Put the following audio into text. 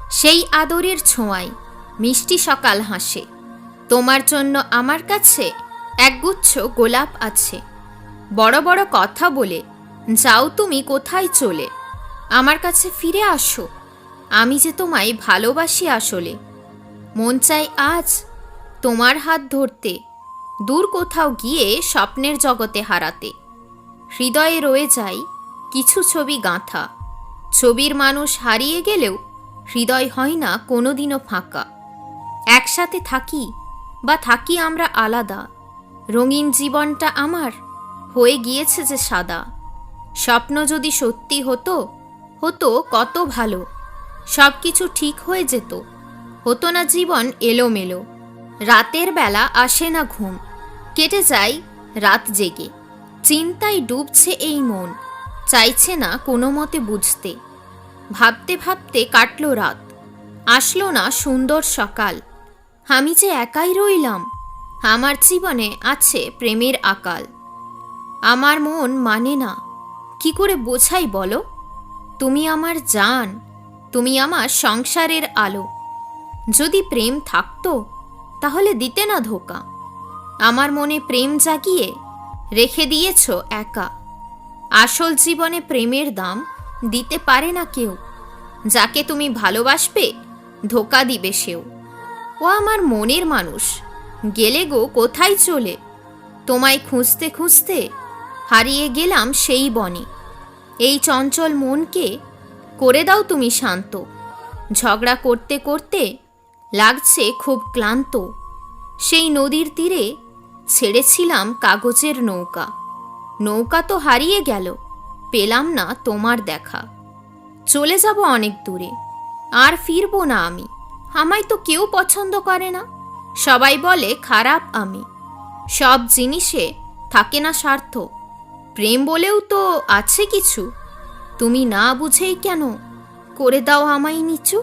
সেই আদরের ছোঁয়ায় মিষ্টি সকাল হাসে। তোমার জন্য আমার কাছে একগুচ্ছ গোলাপ আছে। বড় বড় কথা বলে যাও তুমি কোথায় চলে। আমার কাছে ফিরে আসো, আমি যে তোমায় ভালোবাসি আসলে। মন চাই আজ তোমার হাত ধরতে, দূর কোথাও গিয়ে স্বপ্নের জগতে হারাতে। হৃদয়ে রয়ে যায় কিছু ছবি গাঁথা, ছবির মানুষ হারিয়ে গেলেও হৃদয় হয় না কোনোদিনও ফাঁকা। একসাথে থাকি বা থাকি আমরা আলাদা, রঙিন জীবনটা আমার হয়ে গিয়েছে যে সাদা। স্বপ্ন যদি সত্যি হতো, হতো কত ভালো, সব কিছু ঠিক হয়ে যেত, হতো না জীবন এলোমেলো। রাতের বেলা আসে না ঘুম, কেটে যায় রাত জেগে, চিন্তায় ডুবছে এই মন, চাইছে না কোনো মতে বুঝতে। ভাবতে ভাবতে কাটলো রাত, আসলো না সুন্দর সকাল। আমি যে একাই রইলাম, আমার জীবনে আছে প্রেমের আকাল। আমার মন মানে না, কি করে বোঝাই বলো। তুমি আমার জান, তুমি আমার সংসারের আলো। যদি প্রেম থাকতো তাহলে দিতে না ধোকা। আমার মনে প্রেম জাগিয়ে রেখে দিয়েছ একা। আসল জীবনে প্রেমের দাম দিতে পারে না কেউ, যাকে তুমি ভালোবাসবে ধোকা দিবে সেও। ও আমার মনের মানুষ, গেলে গো কোথায় চলে। তোমায় খুঁজতে খুঁজতে হারিয়ে গেলাম সেই বনে। এই চঞ্চল মনকে করে দাও তুমি শান্ত। ঝগড়া করতে করতে লাগছে খুব ক্লান্ত। সেই নদীর তীরে ছেড়েছিলাম কাগজের নৌকা, নৌকা তো হারিয়ে গেল, পেলাম না তোমার দেখা। চলে যাব অনেক দূরে, আর ফিরবো না আমি। আমায় তো কেউ পছন্দ করে না, সবাই বলে খারাপ আমি। সব জিনিসে থাকে না স্বার্থ, প্রেম বলেও তো আছে কিছু। তুমি না বুঝেই কেন করে দাও আমায় নিচু।